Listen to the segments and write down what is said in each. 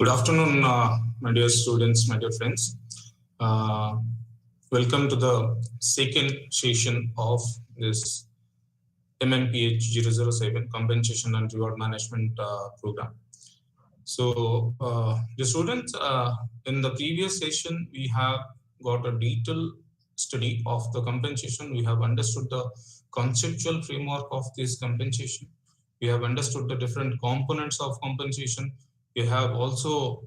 Good afternoon, my dear students, my dear friends. Uh, Welcome to the second session of this MMPH 007 Compensation and Reward Management Program. So, the students, in the previous session, we have got a detailed study of the compensation. We have understood the conceptual framework of this compensation. We have understood the different components of compensation. We have also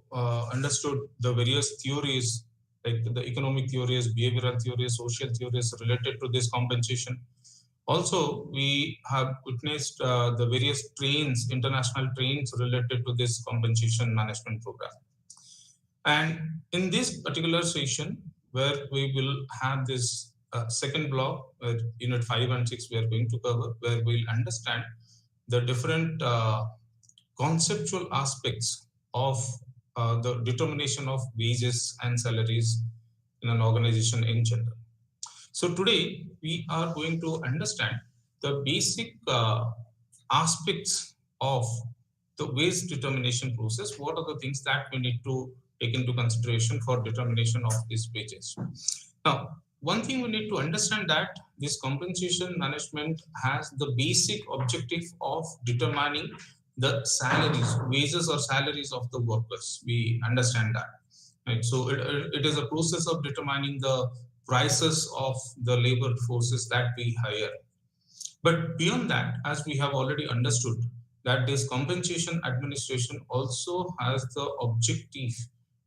understood the various theories, like the economic theories, behavioral theories, social theories related to this compensation. Also, we have witnessed the various trains, international trains related to this compensation management program. And in this particular session, where we will have this second block, unit 5 and 6, we are going to cover, where we'll understand the different conceptual aspects of the determination of wages and salaries in an organization in general. So today we are going to understand the basic aspects of the wage determination process. What are the things that we need to take into consideration for determination of these wages? Now, one thing we need to understand that this compensation management has the basic objective of determining the salaries, wages or salaries of the workers. We understand that. Right? So it is a process of determining the prices of the labor forces that we hire. But beyond that, as we have already understood, that this compensation administration also has the objective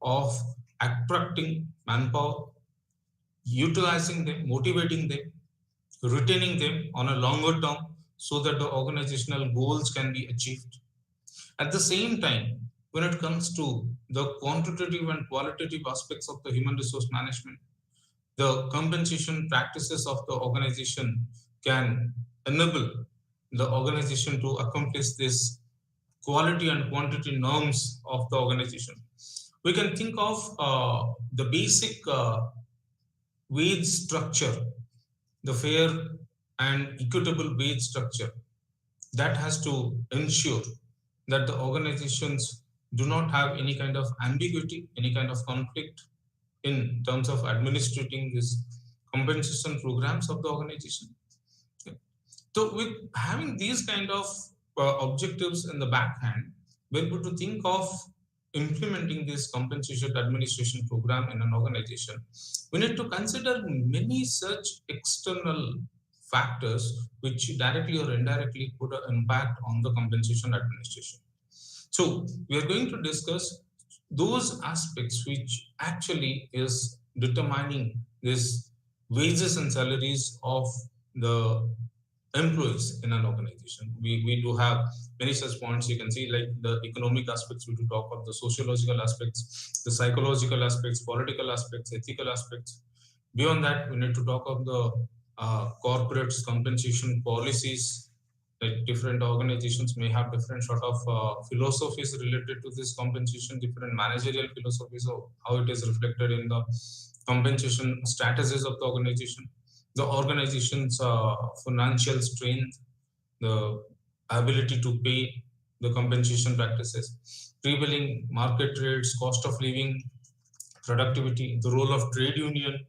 of attracting manpower, utilizing them, motivating them, retaining them on a longer term so that the organizational goals can be achieved. At the same time, when it comes to the quantitative and qualitative aspects of the human resource management, the compensation practices of the organization can enable the organization to accomplish this quality and quantity norms of the organization. We can think of the basic wage structure, the fair and equitable wage structure that has to ensure that the organizations do not have any kind of ambiguity, any kind of conflict in terms of administrating these compensation programs of the organization. So with having these kind of objectives in the backhand, we're able to think of implementing this compensation administration program in an organization. We need to consider many such external factors which directly or indirectly put an impact on the compensation administration. So we are going to discuss those aspects which actually is determining this wages and salaries of the employees in an organization. We do have many such points. You can see like the economic aspects, we do talk of the sociological aspects, the psychological aspects, political aspects, ethical aspects. Beyond that, we need to talk of the corporate compensation policies. Like different organizations may have different sort of philosophies related to this compensation, different managerial philosophies of how it is reflected in the compensation strategies of the organization, the organization's financial strength, the ability to pay, the compensation practices, prevailing market rates, cost of living, productivity, the role of trade union,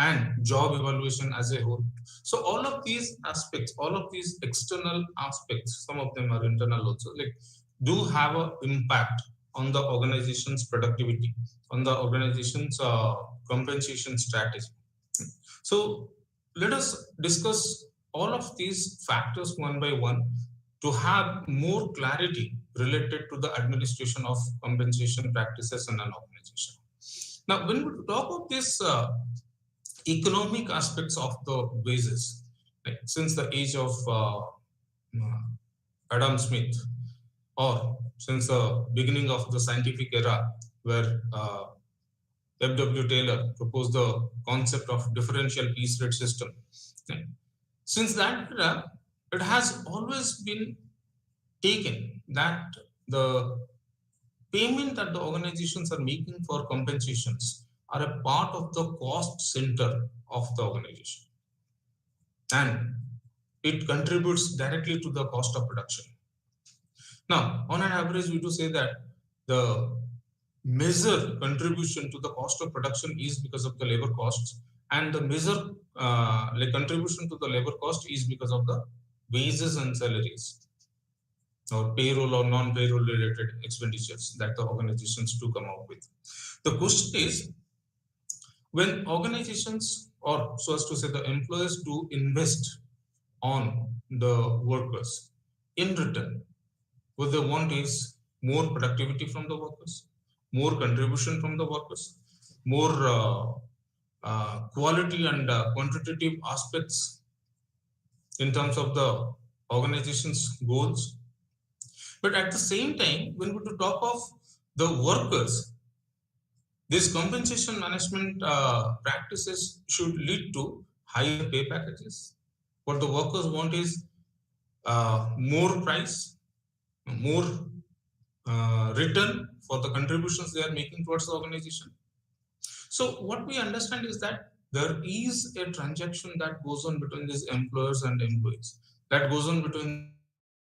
and job evaluation as a whole. So all of these aspects, all of these external aspects, some of them are internal also, like do have an impact on the organization's productivity, on the organization's compensation strategy. So let us discuss all of these factors one by one to have more clarity related to the administration of compensation practices in an organization. Now, when we talk of this economic aspects of the wages, like since the age of Adam Smith, or since the beginning of the scientific era, where F.W. Taylor proposed the concept of differential piece rate system. Since that era, it has always been taken that the payment that the organizations are making for compensations are a part of the cost center of the organization. And it contributes directly to the cost of production. Now, on an average, we do say that the measure contribution to the cost of production is because of the labor costs, and the measure like contribution to the labor cost is because of the wages and salaries or payroll or non-payroll related expenditures that the organizations do come up with. The question is, when organizations, or so as to say the employers, do invest on the workers, in return what they want is more productivity from the workers, more contribution from the workers, more quality and quantitative aspects in terms of the organization's goals. But at the same time, when we talk of the workers, these compensation management practices should lead to higher pay packages. What the workers want is more price, more return for the contributions they are making towards the organization. So what we understand is that there is a transaction that goes on between these employers and employees, that goes on between these employers and these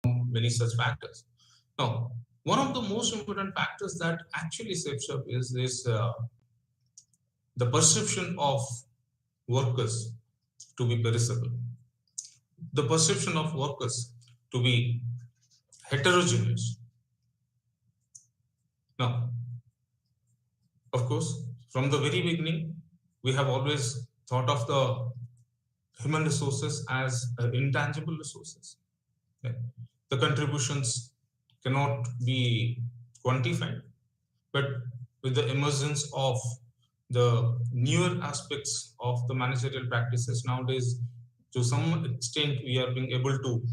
employees, many such factors. Now, one of the most important factors that actually shapes up is this the perception of workers to be perishable, the perception of workers to be heterogeneous. Now, of course, from the very beginning, we have always thought of the human resources as intangible resources. Okay? The contributions cannot be quantified, but with the emergence of the newer aspects of the managerial practices nowadays, to some extent, we are being able to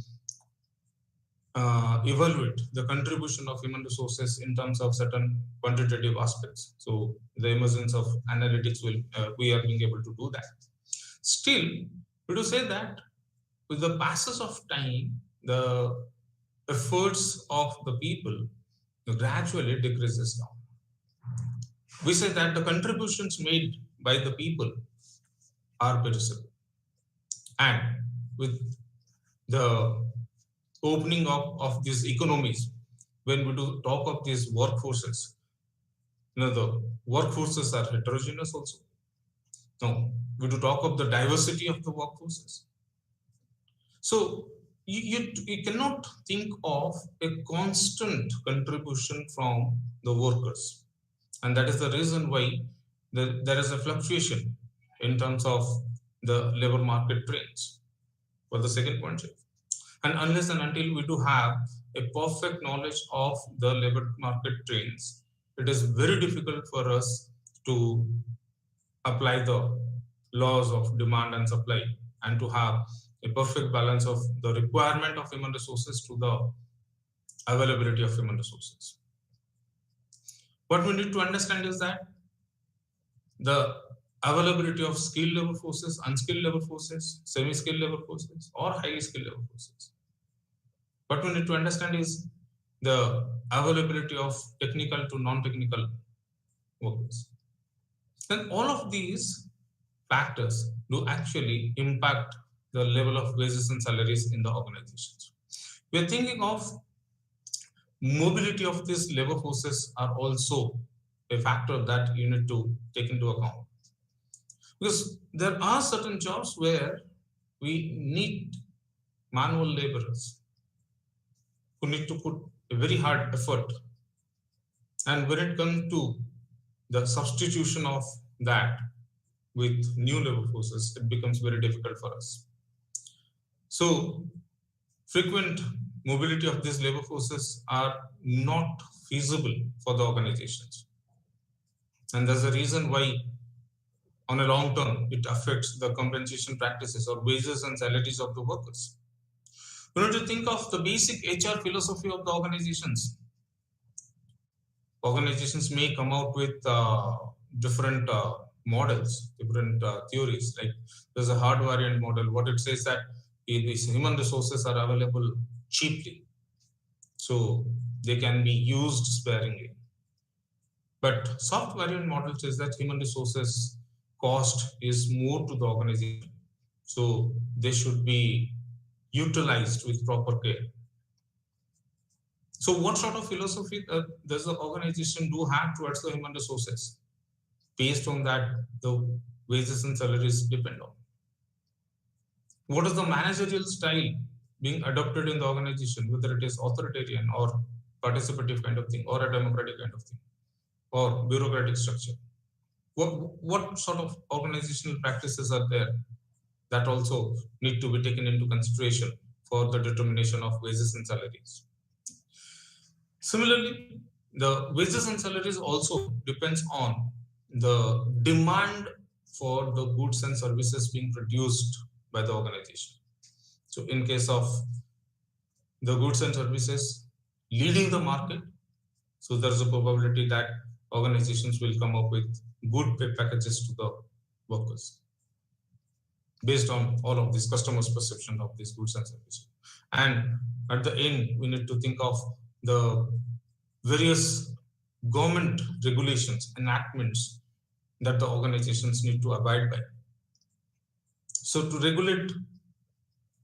evaluate the contribution of human resources in terms of certain quantitative aspects. So the emergence of analytics will we are being able to do that. Still, we do say that with the passage of time, the efforts of the people gradually decreases down. We say that the contributions made by the people are perishable, and with the opening up of these economies, when we do talk of these workforces, the workforces are heterogeneous also. Now, we do talk of the diversity of the workforces. So you cannot think of a constant contribution from the workers. And that is the reason why there is a fluctuation in terms of the labor market trends. For the second point, and unless and until we do have a perfect knowledge of the labor market trends, it is very difficult for us to apply the laws of demand and supply and to have a perfect balance of the requirement of human resources to the availability of human resources. What we need to understand is that the availability of skilled labor forces, unskilled labor forces, semi-skilled labor forces, or highly skilled labor forces. What we need to understand is the availability of technical to non-technical workers. And all of these factors do actually impact the level of wages and salaries in the organizations. We are thinking of mobility of these labor forces are also a factor that you need to take into account. Because there are certain jobs where we need manual laborers who need to put a very hard effort. And when it comes to the substitution of that with new labor forces, it becomes very difficult for us. So frequent mobility of these labor forces are not feasible for the organizations. And there's a reason why on a long term, it affects the compensation practices or wages and salaries of the workers. We need to think of the basic HR philosophy of the organizations. Organizations may come out with different models, different theories. Like there's a hard variant model. What it says that these human resources are available cheaply. so they can be used sparingly. But soft variant model says that human resources cost is more to the organization, so they should be utilized with proper care. So what sort of philosophy does the organization do have towards the human resources? Based on that, the wages and salaries depend on. What is the managerial style being adopted in the organization, whether it is authoritarian or participative kind of thing, or a democratic kind of thing, or bureaucratic structure? What sort of organizational practices are there that also need to be taken into consideration for the determination of wages and salaries? Similarly, the wages and salaries also depends on the demand for the goods and services being produced by the organization. So in case of the goods and services leading the market, so there's a probability that organizations will come up with good pay packages to the workers based on all of these customers' perception of these goods and services. And at the end, we need to think of the various government regulations, enactments that the organizations need to abide by. So to regulate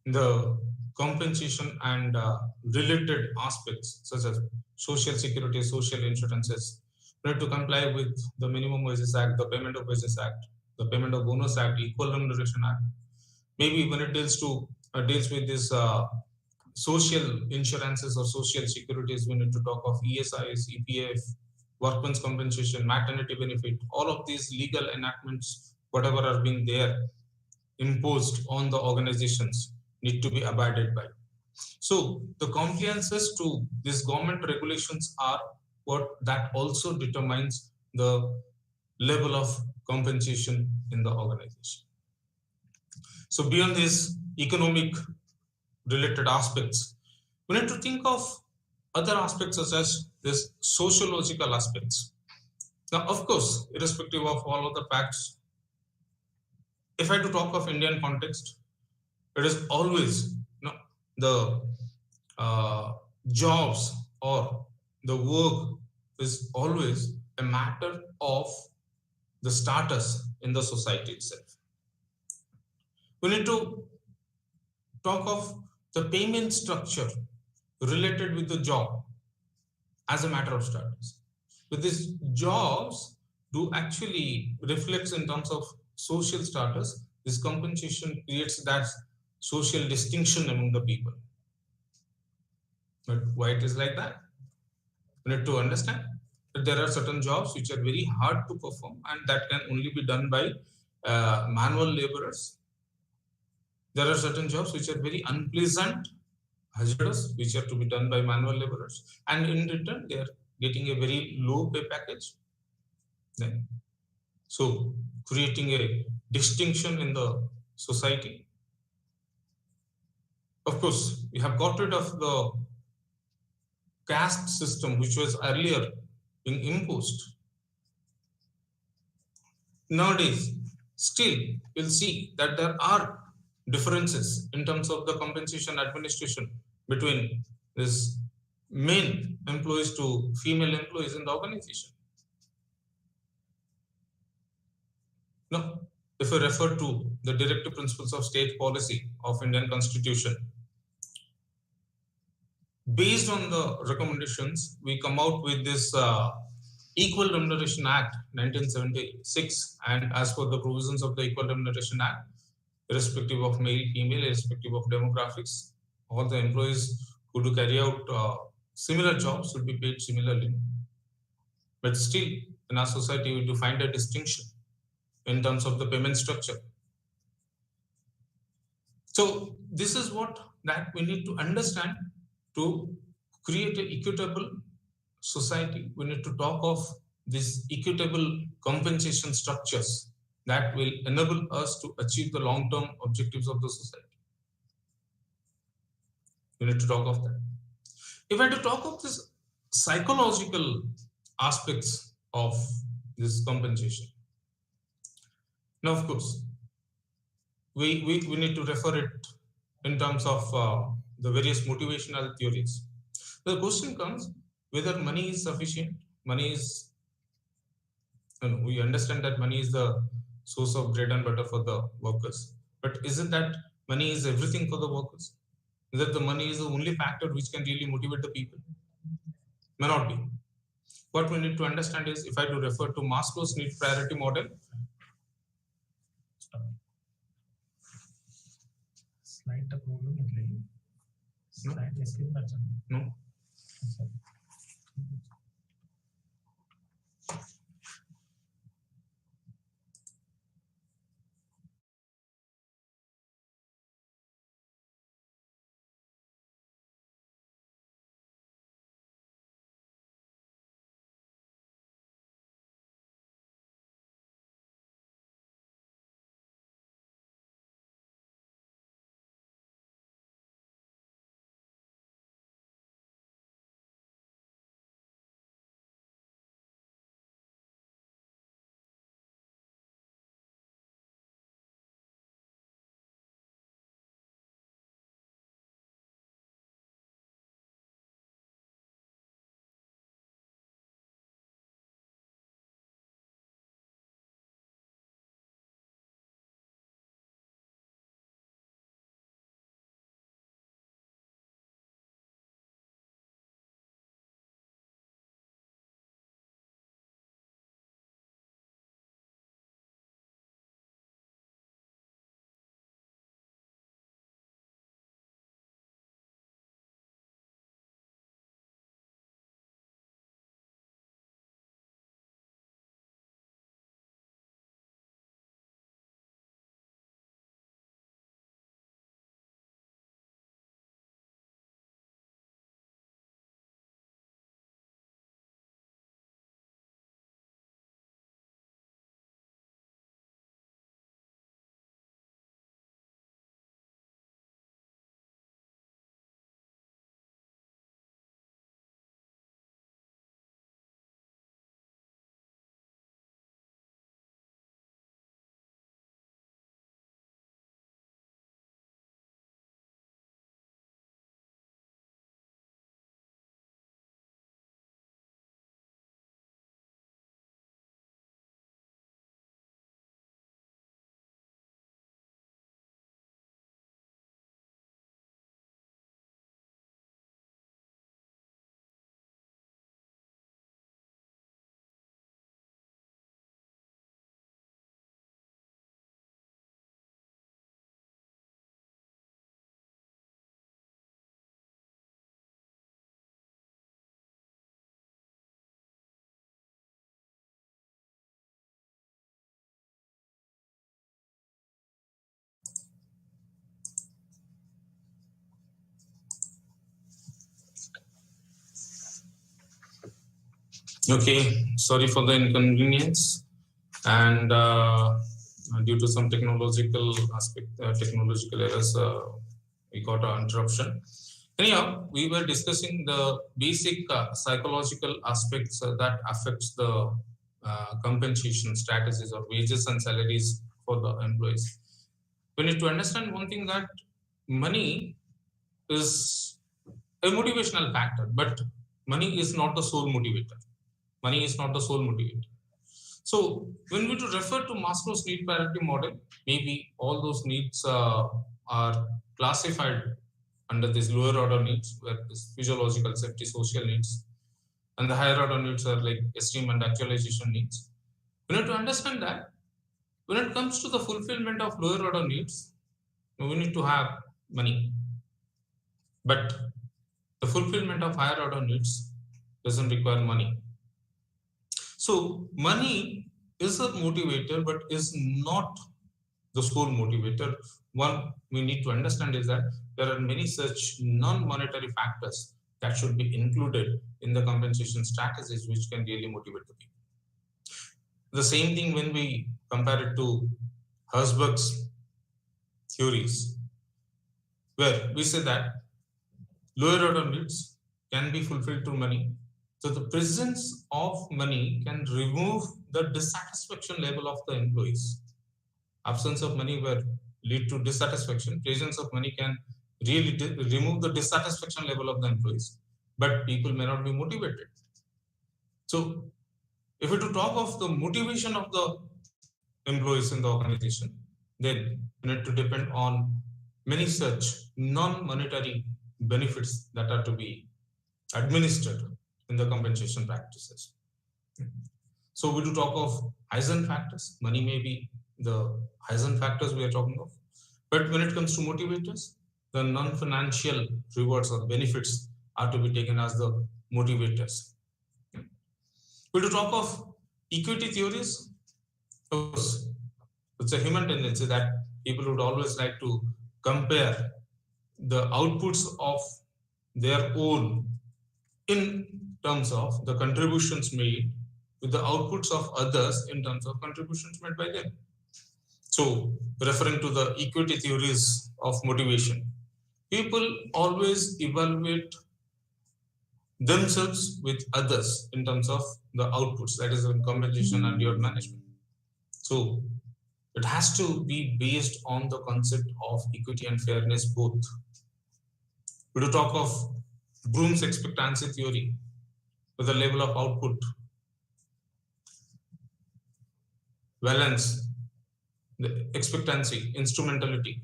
the compensation and related aspects such as social security, social insurances, we need to comply with the Minimum Wages Act, the Payment of Wages Act, the Payment of Bonus Act, Equal Remuneration Act. Maybe when it deals with this social insurances or social securities, we need to talk of ESIs, EPF, workmen's compensation, maternity benefit. All of these legal enactments, whatever are being there imposed on the organizations, need to be abided by. So the compliances to these government regulations are what that also determines the level of compensation in the organization. So beyond these economic related aspects, we need to think of other aspects such as this sociological aspects. Now, of course, irrespective of all other facts, if I had to talk of Indian context, it is always the jobs or the work is always a matter of the status in the society itself. We need to talk of the payment structure related with the job as a matter of status. But these jobs do actually reflects in terms of social status. This compensation creates that social distinction among the people. But why it is like that? We need to understand that there are certain jobs which are very hard to perform and that can only be done by manual laborers. There are certain jobs which are very unpleasant, hazardous, which are to be done by manual laborers, and in return they are getting a very low pay package. Then, so creating a distinction in the society. Of course, we have got rid of the caste system which was earlier being imposed. Nowadays, still we'll see that there are differences in terms of the compensation administration between this male employees to female employees in the organization. Now, if I refer to the directive principles of state policy of Indian Constitution, based on the recommendations, we come out with this Equal Remuneration Act 1976, and as per the provisions of the Equal Remuneration Act, irrespective of male, female, irrespective of demographics, all the employees who do carry out similar jobs should be paid similarly. But still, in our society, we do find a distinction in terms of the payment structure. So this is what that we need to understand to create an equitable society. We need to talk of these equitable compensation structures that will enable us to achieve the long-term objectives of the society. We need to talk of that. If I had to talk of this psychological aspects of this compensation, now of course, we need to refer it in terms of the various motivational theories. The question comes whether money is sufficient. Money is, we understand that money is the source of bread and butter for the workers, but is it that money is everything for the workers? Is that the money is the only factor which can really motivate the people? May not be. What we need to understand is, if I do refer to Maslow's need priority model. Slide the problem slide escape button. No. Okay, sorry for the inconvenience, and due to some technological errors, we got an interruption. Anyhow, we were discussing the basic psychological aspects that affects the compensation strategies or wages and salaries for the employees. We need to understand one thing, that money is a motivational factor, but money is not the sole motivator. Money is not the sole motivator. So when we refer to Maslow's need priority model, maybe all those needs are classified under these lower order needs, where this physiological, safety, social needs, and the higher order needs are like esteem and actualization needs. We need to understand that when it comes to the fulfillment of lower order needs, we need to have money. But the fulfillment of higher order needs doesn't require money. So money is a motivator, but is not the sole motivator. One we need to understand is that there are many such non-monetary factors that should be included in the compensation strategies, which can really motivate the people. The same thing when we compare it to Herzberg's theories, where we say that lower order needs can be fulfilled through money. So the presence of money can remove the dissatisfaction level of the employees. Absence of money will lead to dissatisfaction. Presence of money can really remove the dissatisfaction level of the employees. but people may not be motivated. So if we to talk of the motivation of the employees in the organization, then we need to depend on many such non-monetary benefits that are to be administered in the compensation practices. So we do talk of Eisen factors. Money may be the Eisen factors we are talking of. But when it comes to motivators, the non-financial rewards or benefits are to be taken as the motivators. We do talk of equity theories. Of course, it's a human tendency that people would always like to compare the outputs of their own in terms of the contributions made with the outputs of others in terms of contributions made by them. So, referring to the equity theories of motivation, people always evaluate themselves with others in terms of the outputs, that is, in compensation and reward management. So, it has to be based on the concept of equity and fairness both. We do talk of Bloom's expectancy theory with the level of output, valence, the expectancy, instrumentality.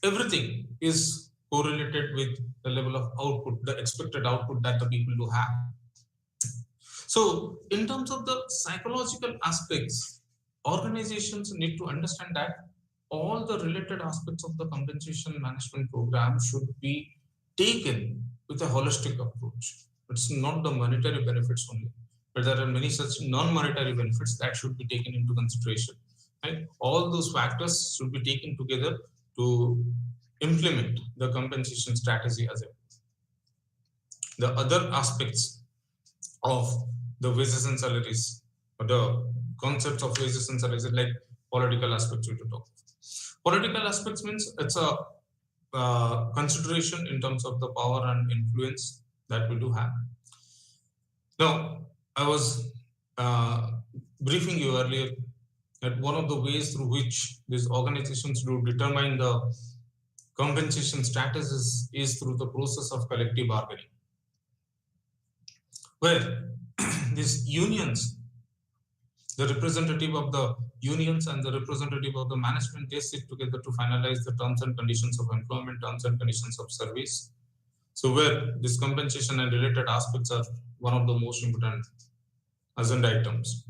Everything is correlated with the level of output, the expected output that the people do have. So, in terms of the psychological aspects, organizations need to understand that all the related aspects of the compensation management program should be taken with a holistic approach. It's not the monetary benefits only, but there are many such non-monetary benefits that should be taken into consideration. Right? All those factors should be taken together to implement the compensation strategy as well. The other aspects of the wages and salaries, or the concepts of wages and salaries, like political aspects we to talk. Political aspects means it's a consideration in terms of the power and influence that we do have. Now, I was briefing you earlier that one of the ways through which these organizations do determine the compensation status is through the process of collective bargaining, where these unions, the representative of the unions and the representative of the management, they sit together to finalize the terms and conditions of employment, terms and conditions of service. So where this compensation and related aspects are one of the most important agenda items.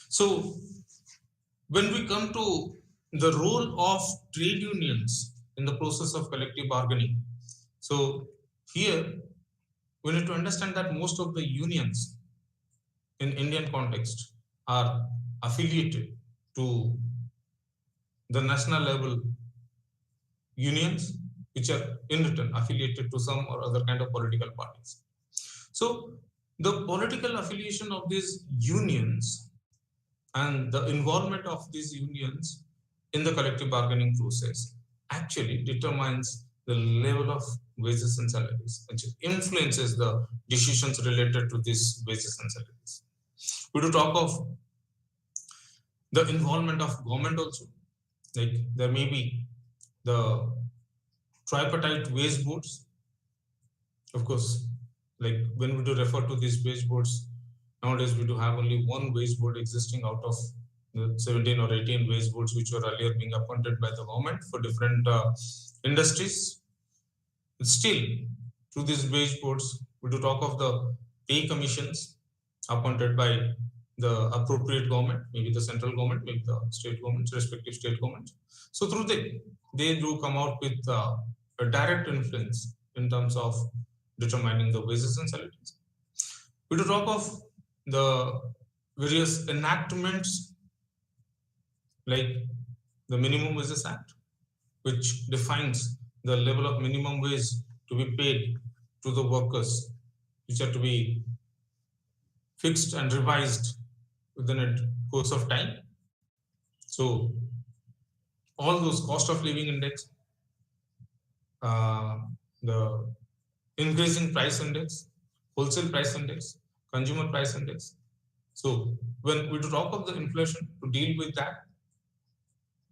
So when we come to the role of trade unions in the process of collective bargaining, so here we need to understand that most of the unions in Indian context are affiliated to the national level unions, which are in return affiliated to some or other kind of political parties. So the political affiliation of these unions and the involvement of these unions in the collective bargaining process actually determines the level of wages and salaries, which influences the decisions related to these wages and salaries. We do talk of the involvement of government also, like there may be the tripartite wage boards. Of course, like when we do refer to these wage boards, nowadays we do have only one wage board existing out of the 17 or 18 wage boards which were earlier being appointed by the government for different industries. Still, through these wage boards, we do talk of the pay commissions appointed by the appropriate government, maybe the central government, maybe the state governments, respective state governments. So through they do come out with a direct influence in terms of determining the wages and salaries. We do talk of the various enactments like the Minimum Wages Act, which defines the level of minimum wage to be paid to the workers, which are to be fixed and revised within a course of time. So all those cost of living index, the increasing price index, wholesale price index, consumer price index. So when we talk of the inflation, to deal with that,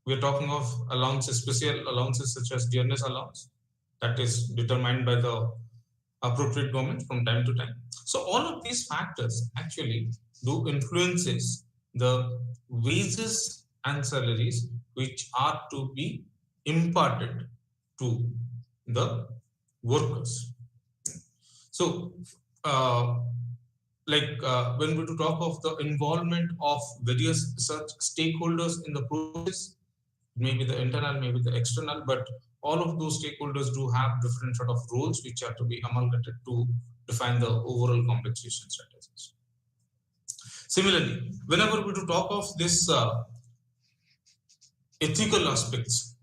we are talking of allowances, special allowances such as dearness allowance, that is determined by the appropriate government from time to time. So all of these factors actually do influences the wages and salaries which are to be imparted to the workers. So, when we talk of the involvement of various such stakeholders in the process, maybe the internal, maybe the external, but all of those stakeholders do have different sort of roles which are to be amalgamated to define the overall compensation strategies. Similarly, whenever we do talk of this ethical aspects,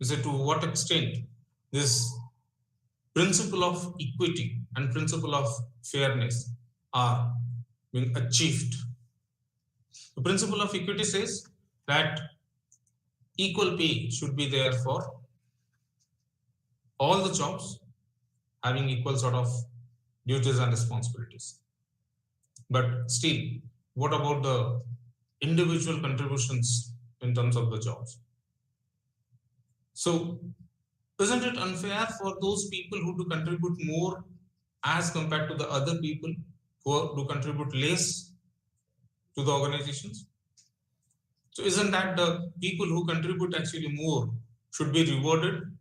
is it to what extent this principle of equity and principle of fairness are being achieved. The principle of equity says that equal pay should be there for all the jobs having equal sort of duties and responsibilities. But still, what about the individual contributions in terms of the jobs? So, isn't it unfair for those people who do contribute more as compared to the other people who do contribute less to the organizations? So isn't that the people who contribute actually more should be rewarded?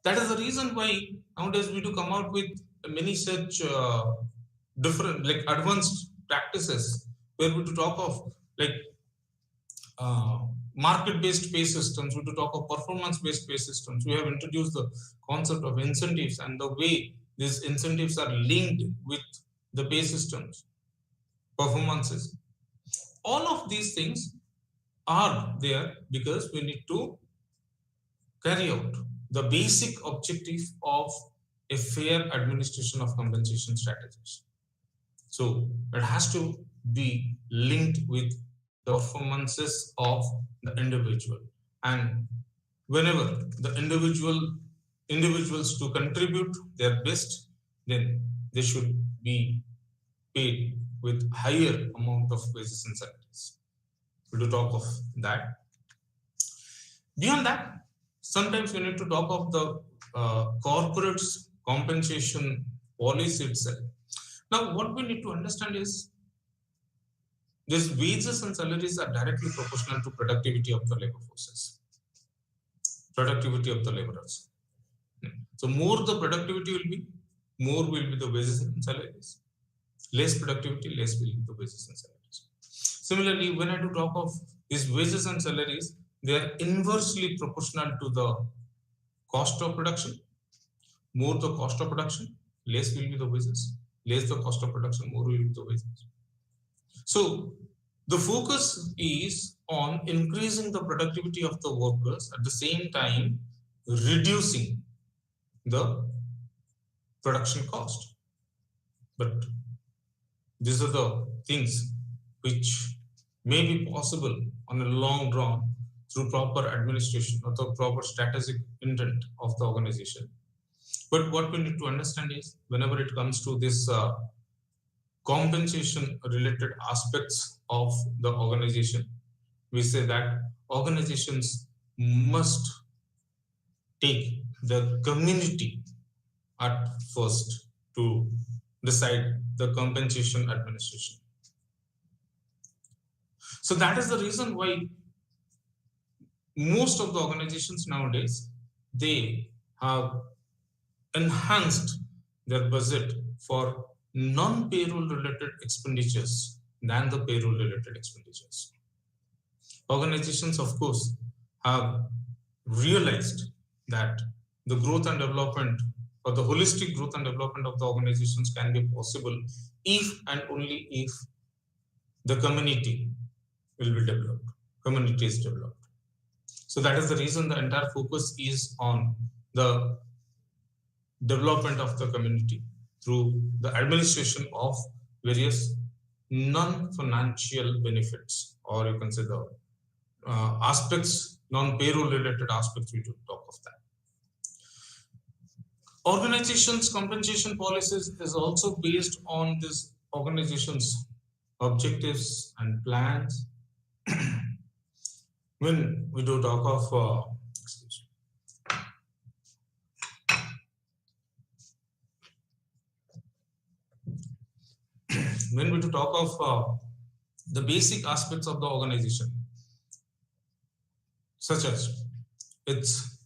That is the reason why nowadays we do come out with many such different, like advanced practices where we do talk of like market-based pay systems, we do talk of performance-based pay systems. We have introduced the concept of incentives and the way these incentives are linked with the pay systems, performances. All of these things are there because we need to carry out the basic objective of a fair administration of compensation strategies. So it has to be linked with the performances of the individual. And whenever the individuals to contribute their best, then they should be paid with higher amount of wages and salaries. We'll talk of that. Beyond that, sometimes we need to talk of the corporate's compensation policy itself. Now, what we need to understand is these wages and salaries are directly proportional to productivity of the labor forces, productivity of the laborers. So, more the productivity will be, more will be the wages and salaries. Less productivity, less will be the wages and salaries. Similarly, when I do talk of these wages and salaries, they are inversely proportional to the cost of production. More the cost of production, less will be the wages. Less the cost of production, more will be the wages. So the focus is on increasing the productivity of the workers at the same time reducing the production cost. But these are the things which may be possible on a long run through proper administration or the proper strategic intent of the organization. But what we need to understand is whenever it comes to this compensation related aspects of the organization, we say that organizations must take the community at first to decide the compensation administration. So that is the reason why most of the organizations nowadays, they have enhanced their budget for non-payroll related expenditures than the payroll related expenditures. Organizations, of course, have realized that the growth and development or the holistic growth and development of the organizations can be possible if and only if the community will be developed, community is developed. So that is the reason the entire focus is on the development of the community through the administration of various non-financial benefits, or you can say the aspects, non-payroll related aspects, we do talk of that. Organizations' compensation policies is also based on this organization's objectives and plans. When we do talk of when we talk of the basic aspects of the organization, such as its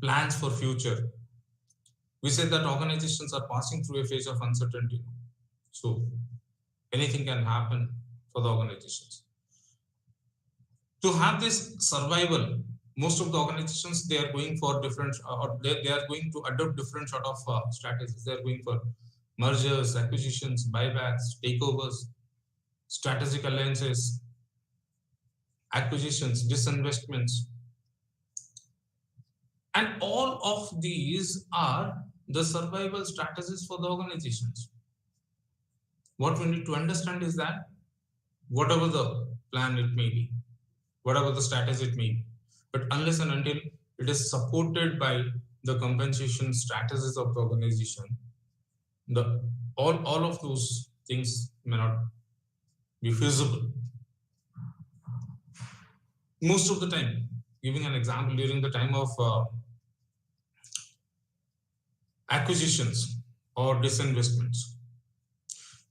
plans for future, we said that organizations are passing through a phase of uncertainty. So anything can happen for the organizations. To have this survival, most of the organizations, they are going for different, or they are going to adopt different sort of strategies. They are going for mergers, acquisitions, buybacks, takeovers, strategic alliances, acquisitions, disinvestments. And all of these are the survival strategies for the organizations. What we need to understand is that whatever the plan it may be, whatever the strategy it may be, but unless and until it is supported by the compensation strategies of the organization, the all of those things may not be feasible. Most of the time, giving an example, during the time of acquisitions or disinvestments,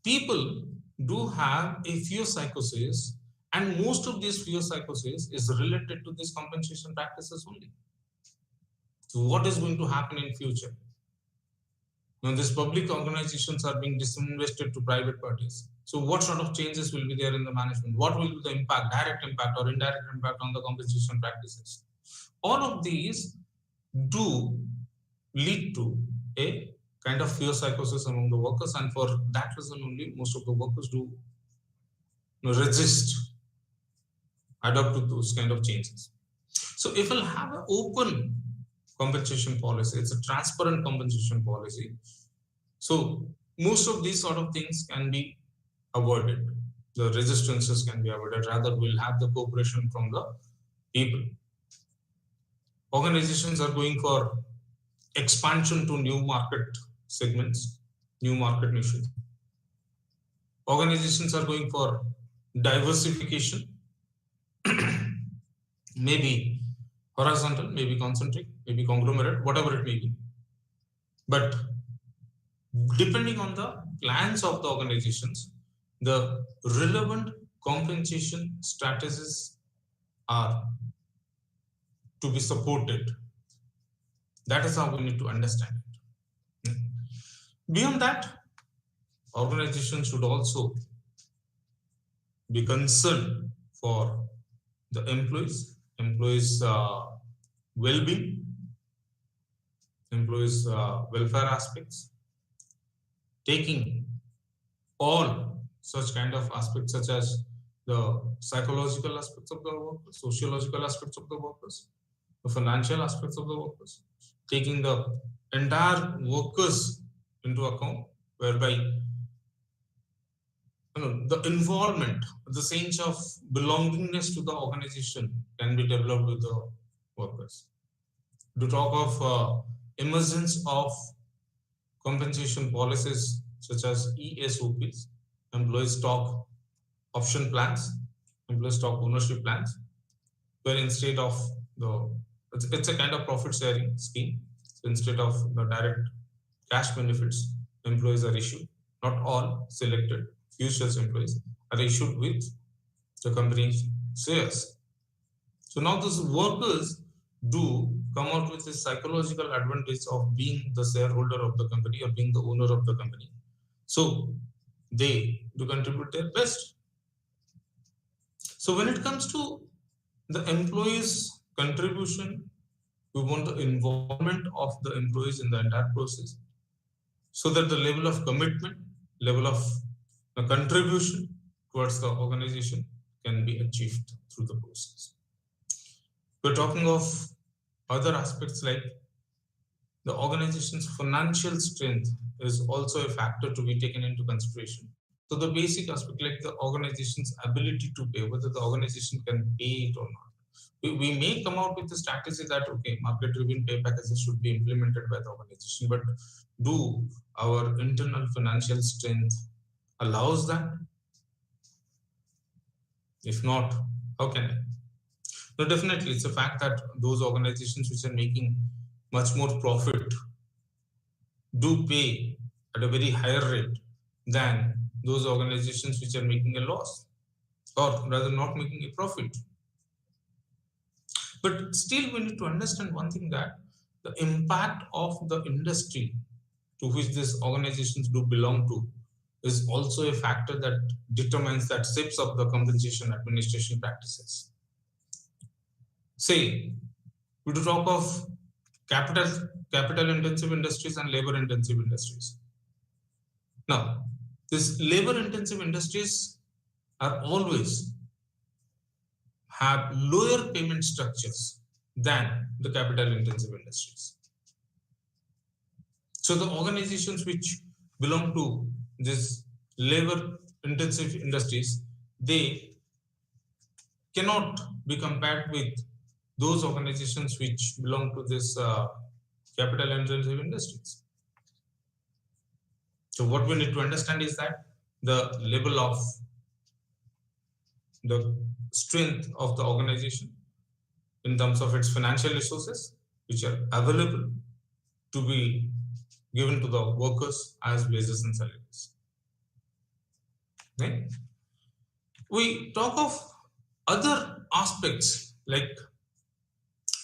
people do have a fear psychosis, and most of these fear psychosis is related to these compensation practices only. So what is going to happen in future? Now, these public organizations are being disinvested to private parties. So what sort of changes will be there in the management? What will be the impact, direct impact or indirect impact on the compensation practices? All of these do lead to a kind of fear psychosis among the workers, and for that reason only most of the workers do resist, adapt to those kind of changes. So if we'll have an open compensation policy, it's a transparent compensation policy, so most of these sort of things can be avoided. The resistances can be avoided. Rather, we'll have the cooperation from the people. Organizations are going for expansion to new market segments, new market niches. Organizations are going for diversification, maybe horizontal, maybe concentric, maybe conglomerate, whatever it may be. But depending on the plans of the organizations, the relevant compensation strategies are to be supported. That is how we need to understand it. Beyond that, organizations should also be concerned for the employees' well-being, employees' welfare aspects, taking all such kind of aspects such as the psychological aspects of the workers, sociological aspects of the workers, the financial aspects of the workers, taking the entire workers into account, whereby the involvement, the sense of belongingness to the organization can be developed with the workers. To talk of emergence of compensation policies such as ESOPs, employee stock option plans, employee stock ownership plans, where instead of it's a kind of profit sharing scheme. So instead of the direct cash benefits, employees are issued, not all, selected, few such employees are issued with the company's shares. So now those workers do come out with this psychological advantage of being the shareholder of the company or being the owner of the company. So they do contribute their best. So when it comes to the employees' contribution, we want the involvement of the employees in the entire process, so that the level of commitment, level of contribution towards the organization can be achieved through the process. We're talking of other aspects like the organization's financial strength is also a factor to be taken into consideration. So the basic aspect, like the organization's ability to pay, whether the organization can pay it or not. We may come out with the strategy that, okay, market-driven pay packages should be implemented by the organization, but do our internal financial strength allows that? If not, how can I? No, definitely, it's a fact that those organizations which are making much more profit do pay at a very higher rate than those organizations which are making a loss, or rather not making a profit. But still, we need to understand one thing, that the impact of the industry to which these organizations do belong to is also a factor that determines, that shapes up the compensation administration practices. Say, we do talk of capital intensive industries and labor intensive industries. Now, these labor intensive industries are always have lower payment structures than the capital intensive industries. So the organizations which belong to this labor intensive industries, they cannot be compared with those organizations which belong to this capital intensive industries. So what we need to understand is that the level of the strength of the organization in terms of its financial resources which are available to be given to the workers as wages and salaries. Right? We talk of other aspects like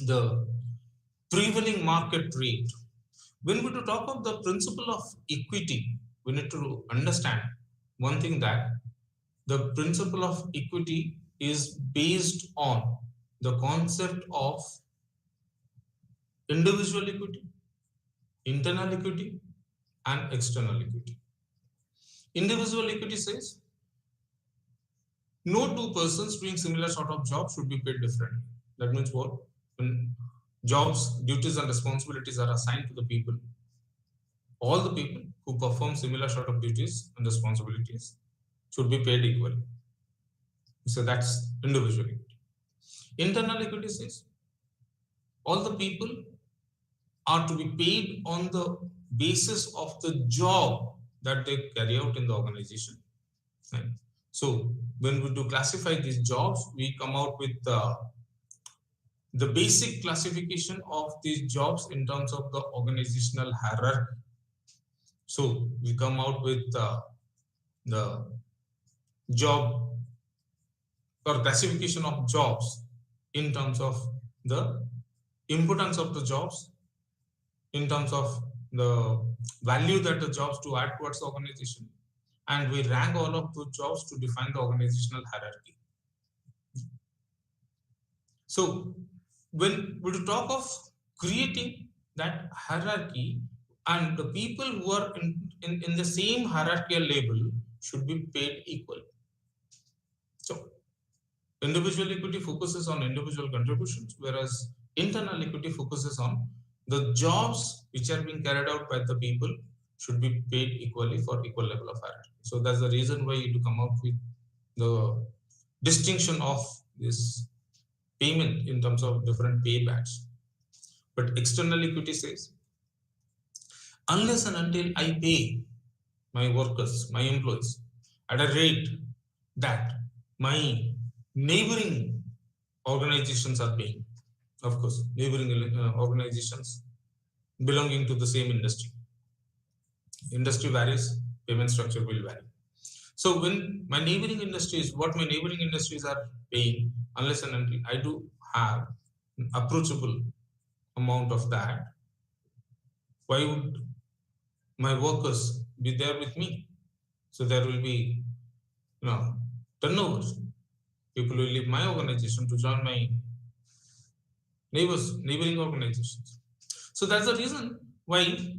the prevailing market rate. When we talk of the principle of equity, we need to understand one thing, that the principle of equity is based on the concept of individual equity, internal equity, and external equity. Individual equity says no two persons doing similar sort of job should be paid differently. That means what? When jobs, duties, and responsibilities are assigned to the people, all the people who perform similar sort of duties and responsibilities should be paid equally. So that's individual equity. Internal equity says all the people are to be paid on the basis of the job that they carry out in the organization. Right? So when we do classify these jobs, we come out with the basic classification of these jobs in terms of the organizational hierarchy. So we come out with the job or classification of jobs in terms of the importance of the jobs, in terms of the value that the jobs to add towards the organization, and we rank all of those jobs to define the organizational hierarchy. So when we talk of creating that hierarchy, and the people who are in the same hierarchical level should be paid equal. So individual equity focuses on individual contributions, whereas internal equity focuses on the jobs which are being carried out by the people should be paid equally for equal level of hierarchy. So that's the reason why you come out with the distinction of this payment in terms of different pay bands. But external equity says, unless and until I pay my workers, my employees, at a rate that my neighboring organizations are paying, of course, neighboring organizations belonging to the same industry. Industry varies, payment structure will vary. So when my neighboring industries, what my neighboring industries are paying, unless and until I do have an approachable amount of that, why would my workers be there with me? So there will be, turnover. People will leave my organization to join my neighboring organizations. So that's the reason why,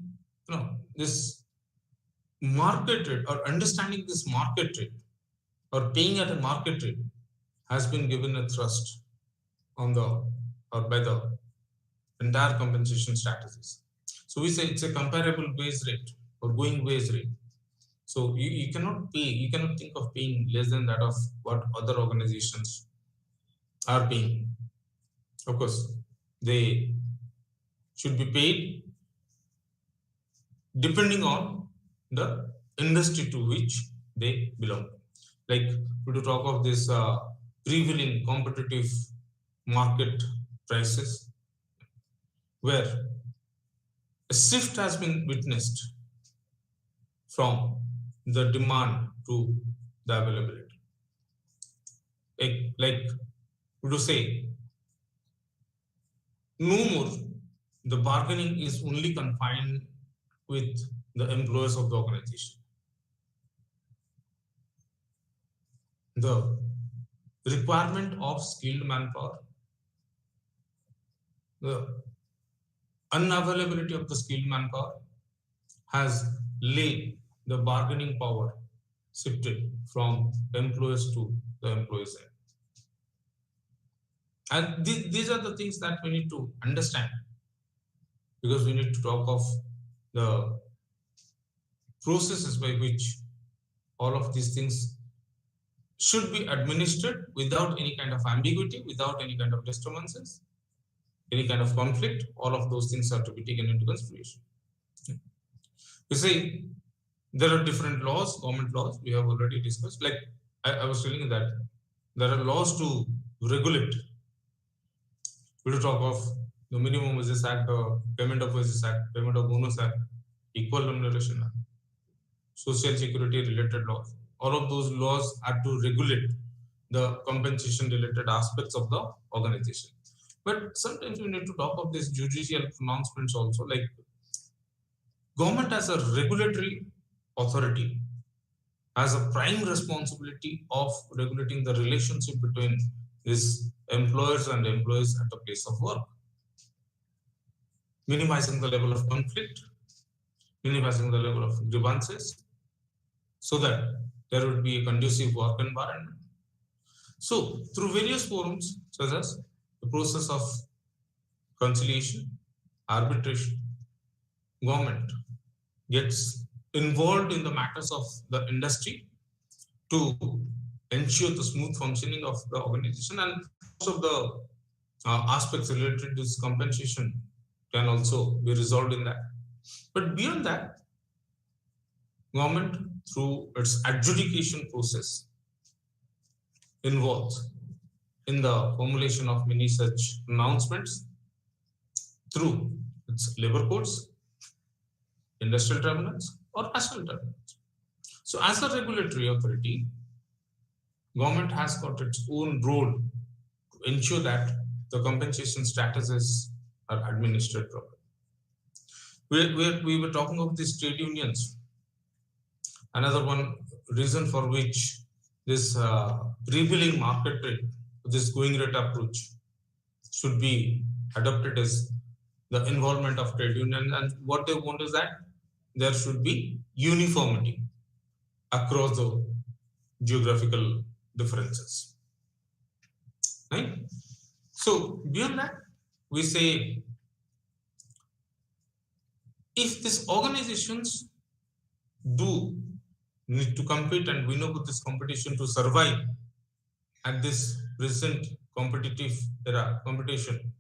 this market rate, or understanding this market rate, or paying at a market rate, has been given a thrust on the, or by the entire compensation strategies. So we say it's a comparable wage rate or going wage rate. So you cannot think of paying less than that of what other organizations are paying. Of course, they should be paid depending on the industry to which they belong. Like we do talk of this prevailing competitive market prices, where a shift has been witnessed from the demand to the availability. Like to say, no more the bargaining is only confined with the employers of the organization. The requirement of skilled manpower, the unavailability of the skilled manpower has laid the bargaining power shifted from employers to the employees. And these are the things that we need to understand, because we need to talk of the processes by which all of these things should be administered without any kind of ambiguity, without any kind of disturbances, any kind of conflict. All of those things are to be taken into consideration. You see, there are different laws, government laws, we have already discussed. Like I was telling you that there are laws to regulate. We will talk of the Minimum Wages Act, the Payment of Wages Act, Payment of Bonus Act, Equal Remuneration Act, Social Security related laws. All of those laws are to regulate the compensation related aspects of the organization. But sometimes we need to talk of these judicial pronouncements also, like government as a regulatory authority has a prime responsibility of regulating the relationship between these employers and employees at the place of work, minimizing the level of conflict, minimizing the level of grievances, so that there would be a conducive work environment. So, through various forums, such as the process of conciliation, arbitration, government gets involved in the matters of the industry to ensure the smooth functioning of the organization, and most of the aspects related to this compensation can also be resolved in that. But beyond that, government through its adjudication process involves in the formulation of many such announcements through its labor codes, industrial tribunals, or national tribunals. So as a regulatory authority, government has got its own role to ensure that the compensation statuses are administered properly. We were talking of these trade unions. Another one reason for which this prevailing market rate, this going rate approach should be adopted is the involvement of trade union, and what they want is that there should be uniformity across the geographical differences. Right? So beyond that, we say if these organizations do need to compete and win over this competition to survive at this present competitive era competition.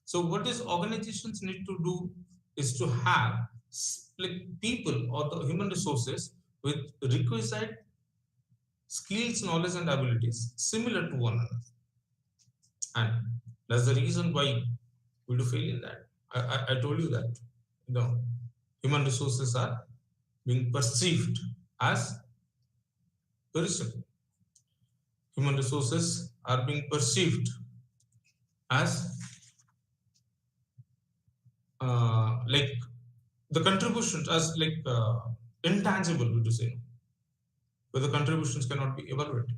So what these organizations need to do is to have people or the human resources with requisite skills, knowledge, and abilities similar to one another. And that's the reason why we do fail in that. I told you that human resources are being perceived as very simple. Human resources are being perceived as like the contributions as like intangible, we do say, where the contributions cannot be evaluated.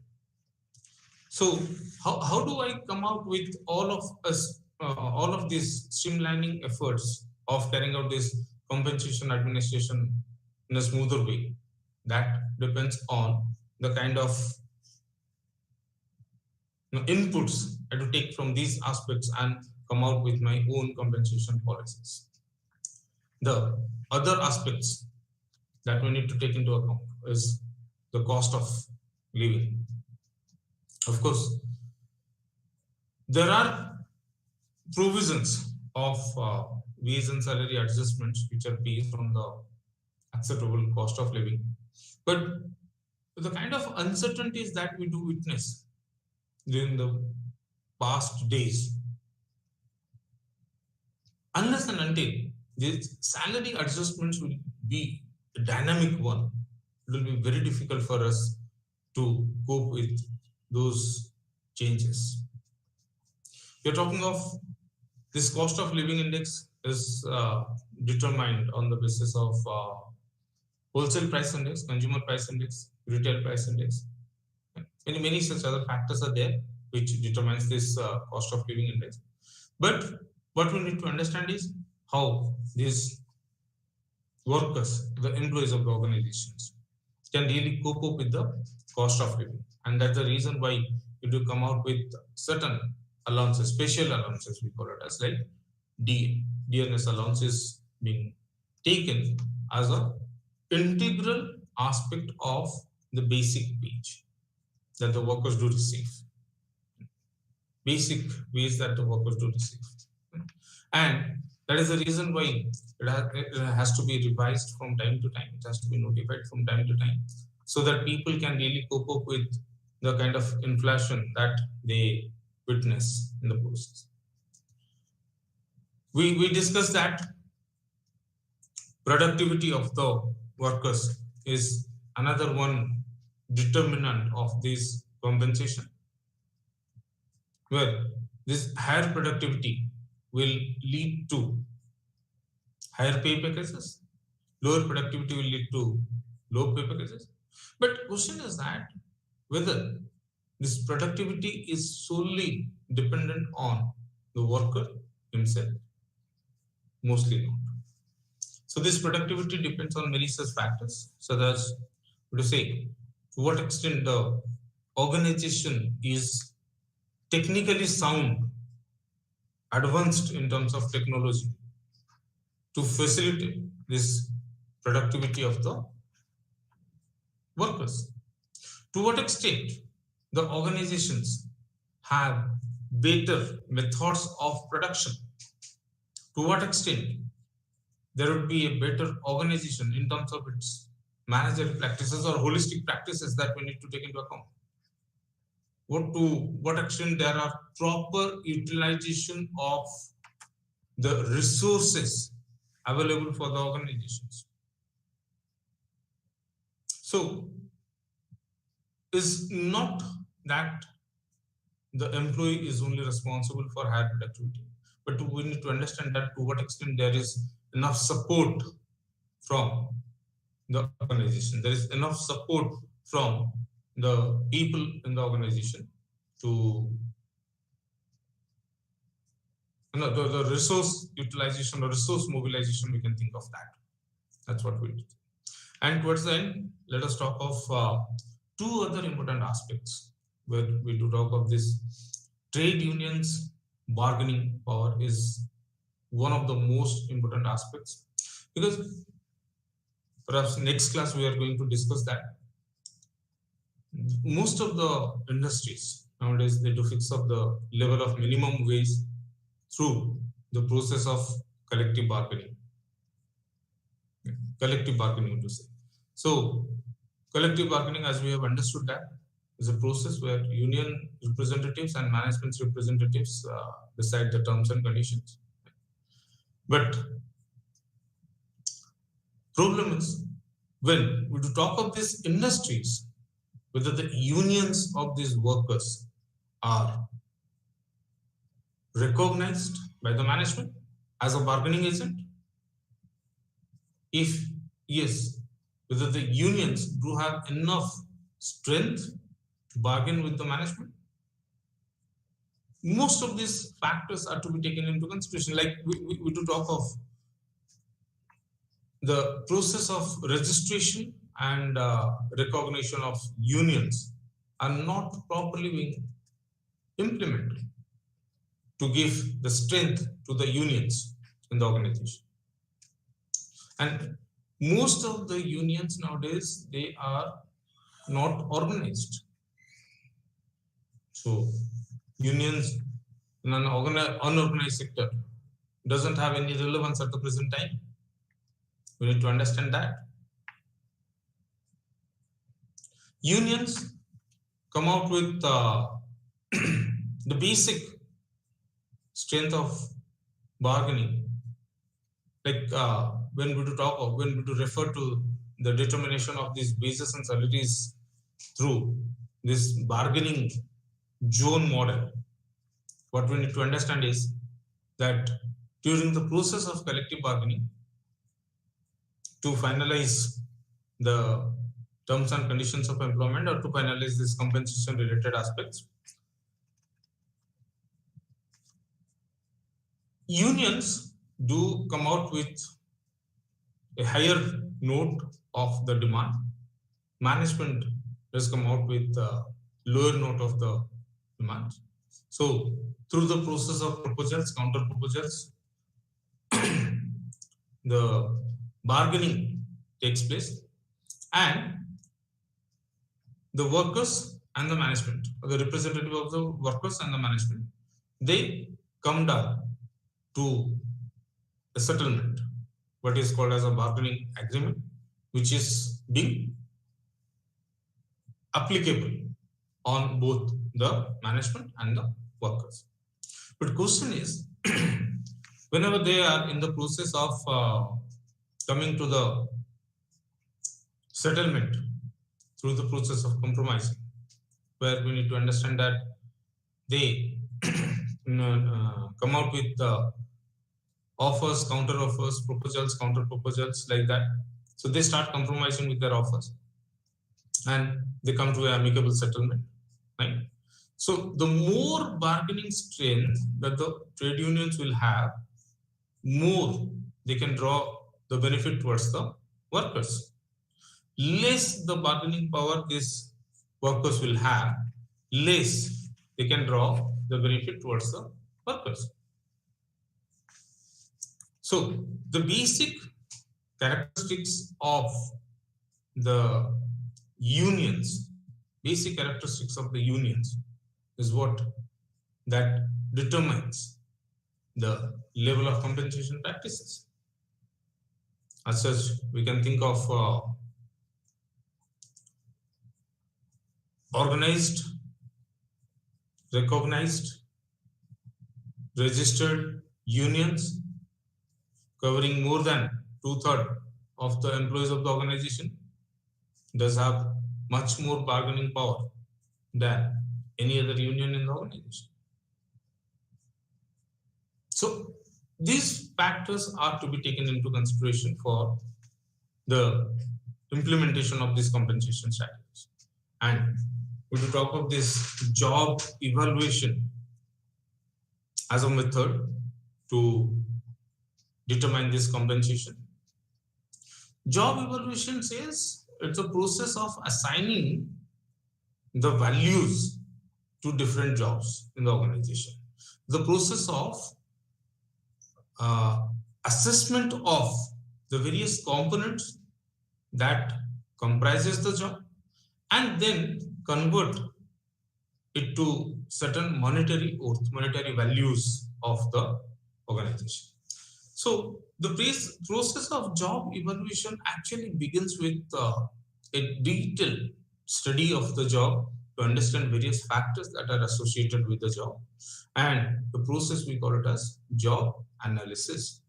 So how do I come out with all of us, all of these streamlining efforts of carrying out this compensation administration in a smoother way? That depends on the kind of inputs I have to take from these aspects and come out with my own compensation policies. The other aspects that we need to take into account is the cost of living. Of course, there are provisions of wage and salary adjustments which are based on the acceptable cost of living. But the kind of uncertainties that we do witness during the past days, unless and until these salary adjustments will be a dynamic one, it will be very difficult for us to cope with those changes. You're talking of this cost of living index is determined on the basis of wholesale price index, consumer price index, retail price index. Many such other factors are there which determines this cost of living index. But what we need to understand is how these workers, the employees of the organizations, can really cope up with the cost of living. And that's the reason why you do come out with certain allowances, special allowances, we call it as like dearness allowances being taken as a integral aspect of the basic wage that the workers do receive. Basic wage that the workers do receive. And that is the reason why it has to be revised from time to time. It has to be notified from time to time so that people can really cope up with the kind of inflation that they witness in the process. We discussed that productivity of the workers is another one determinant of this compensation, where this higher productivity will lead to higher pay packages, lower productivity will lead to low pay packages. But question is that whether this productivity is solely dependent on the worker himself, mostly not. So this productivity depends on many such factors, such as to say to what extent the organization is technically sound, advanced in terms of technology to facilitate this productivity of the workers. To what extent the organizations have better methods of production. To what extent there would be a better organization in terms of its managerial practices or holistic practices that we need to take into account. To what extent there are proper utilization of the resources available for the organizations. So, is not that the employee is only responsible for higher productivity, but we need to understand that to what extent there is enough support from the organization. There is enough support from the people in the organization to the resource utilization or resource mobilization, we can think of that. That's what we do. And towards the end, let us talk of two other important aspects where we do talk of this. Trade unions bargaining power is one of the most important aspects, because perhaps next class we are going to discuss that. Most of the industries nowadays, they do fix up the level of minimum wage through the process of collective bargaining. Collective bargaining to say. So collective bargaining, as we have understood that, is a process where union representatives and management representatives decide the terms and conditions. But problem is, when we talk of these industries, whether the unions of these workers are recognized by the management as a bargaining agent. If yes, whether the unions do have enough strength to bargain with the management. Most of these factors are to be taken into consideration. Like we do talk of the process of registration and recognition of unions are not properly being implemented to give the strength to the unions in the organization. And most of the unions nowadays, they are not organized. So unions in an unorganized sector doesn't have any relevance at the present time. We need to understand that. Unions come out with the basic strength of bargaining. Like when we do refer to the determination of these wages and salaries through this bargaining zone model, what we need to understand is that during the process of collective bargaining, to finalize the terms and conditions of employment or to finalize these compensation related aspects, unions do come out with a higher note of the demand. Management does come out with a lower note of the demand. So through the process of proposals, counter proposals, the bargaining takes place, and the workers and the management, the representative of the workers and the management, they come down to a settlement, what is called as a bargaining agreement, which is being applicable on both the management and the workers. But question is, whenever they are in the process of coming to the settlement through the process of compromising, where we need to understand that they come out with offers, counter offers, proposals, counter proposals, like that. So they start compromising with their offers and they come to an amicable settlement, right? So the more bargaining strength that the trade unions will have, more they can draw the benefit towards the workers. Less the bargaining power these workers will have, less they can draw the benefit towards the workers. So the basic characteristics of the unions, basic characteristics of the unions is what that determines the level of compensation practices. As such, we can think of organized, recognized, registered unions covering more than 2/3 of the employees of the organization does have much more bargaining power than any other union in the organization. So these factors are to be taken into consideration for the implementation of these compensation strategies. And we will talk of this job evaluation as a method to determine this compensation. Job evaluation says it's a process of assigning the values to different jobs in the organization. The process of assessment of the various components that comprises the job and then convert it to certain monetary values of the organization. So the process of job evaluation actually begins with a detailed study of the job to understand various factors that are associated with the job, and the process we call it as job analysis.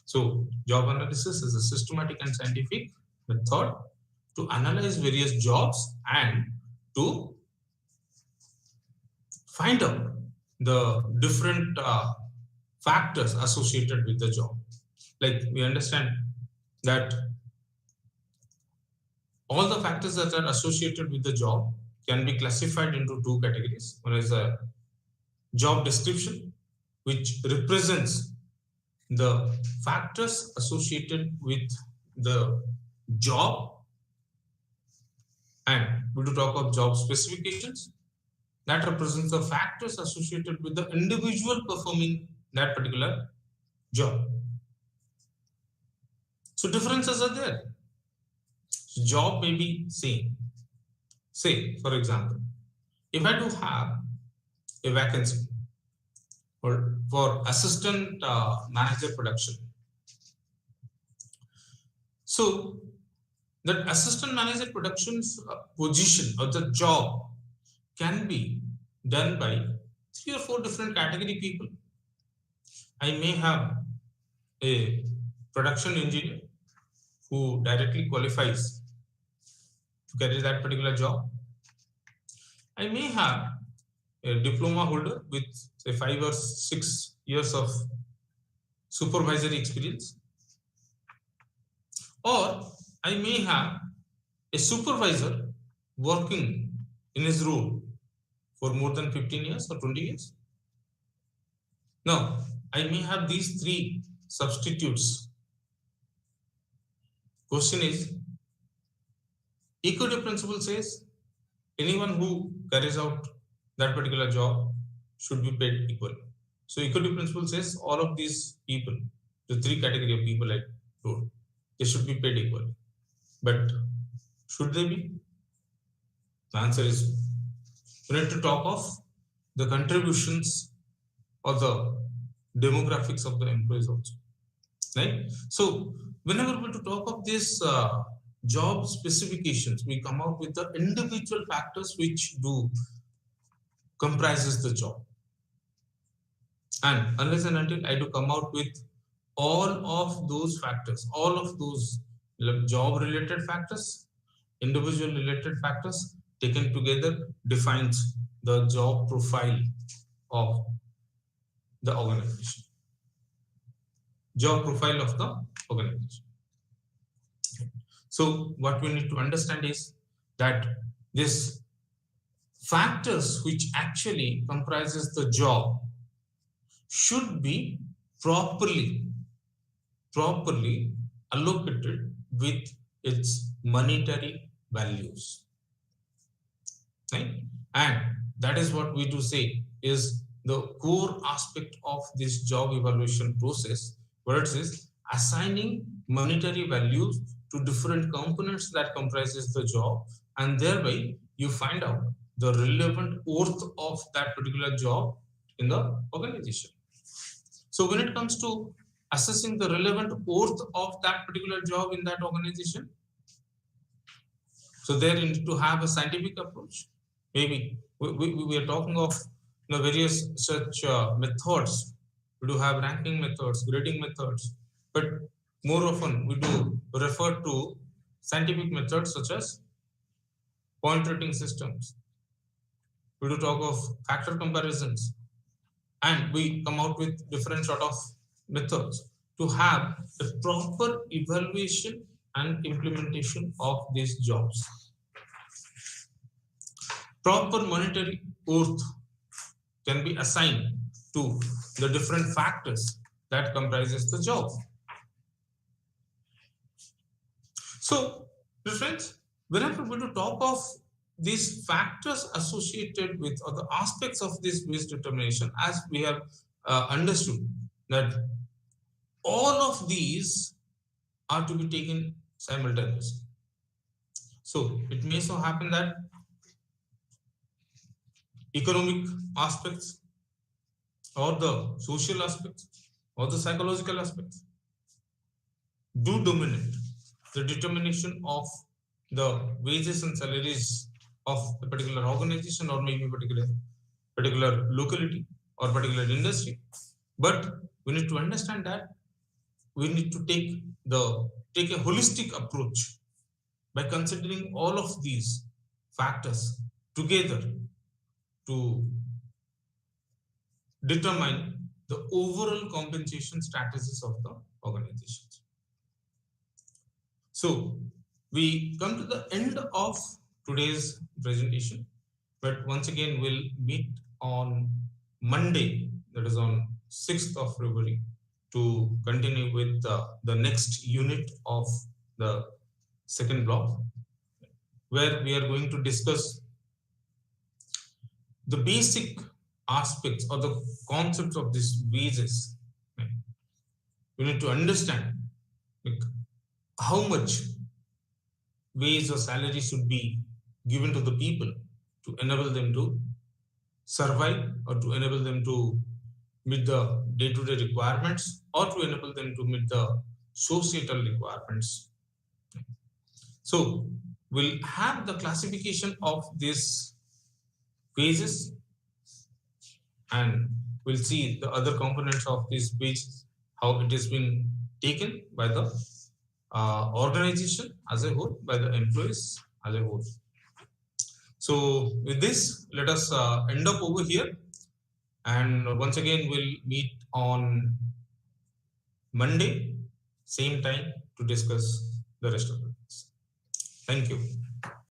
So job analysis is a systematic and scientific method to analyze various jobs and to find out the different factors associated with the job. Like we understand that all the factors that are associated with the job can be classified into two categories. One is a job description, which represents the factors associated with the job, and we will talk of job specifications that represents the factors associated with the individual performing that particular job. So differences are there. So job may be same. Say, for example, if I do have a vacancy for assistant manager production, so that assistant manager production's position or the job can be done by 3 or 4 different category people. I may have a production engineer who directly qualifies to carry that particular job. I may have a diploma holder with say 5 or 6 years of supervisory experience, or I may have a supervisor working in his role for more than 15 years or 20 years. Now, I may have these three substitutes. Question is, equity principle says anyone who carries out that particular job should be paid equally. So equity principle says all of these people, the three category of people I told, they should be paid equally. But should they be? The answer is we need to talk of the contributions or the demographics of the employees also, right? So whenever we to talk of this job specifications, we come out with the individual factors which do comprises the job. And unless and until I do come out with all of those factors, all of those job related factors, individual related factors taken together defines the job profile of the organization. Job profile of the organization. So what we need to understand is that this factors which actually comprises the job should be properly allocated with its monetary values, right? And that is what we do say is the core aspect of this job evaluation process, where it is assigning monetary values to different components that comprises the job, and thereby you find out the relevant worth of that particular job in the organization. So when it comes to assessing the relevant worth of that particular job in that organization, so there you need to have a scientific approach. Maybe we are talking of various such methods. We do have ranking methods, grading methods, but more often we do refer to scientific methods such as point rating systems. We do talk of factor comparisons, and we come out with different sort of methods to have a proper evaluation and implementation of these jobs. Proper monetary worth can be assigned to the different factors that comprises the job. So, friends, whenever we talk of these factors associated with or the aspects of this wage determination, as we have understood that all of these are to be taken simultaneously. So it may so happen that economic aspects or the social aspects or the psychological aspects do dominate the determination of the wages and salaries of a particular organization or maybe particular locality or particular industry. But we need to understand that we need to take a holistic approach by considering all of these factors together to determine the overall compensation strategies of the organizations. So we come to the end of today's presentation, but once again we'll meet on Monday, that is on 6th of February, to continue with the next unit of the second block, where we are going to discuss the basic aspects or the concepts of these wages. We need to understand how much wage or salary should be given to the people to enable them to survive or to enable them to meet the day-to-day requirements or to enable them to meet the societal requirements. So we'll have the classification of these wages, and we'll see the other components of these wages, how it is being taken by the organization as a whole, by the employees as a whole. So with this, let us end up over here. And once again, we'll meet on Monday, same time, to discuss the rest of the things. Thank you.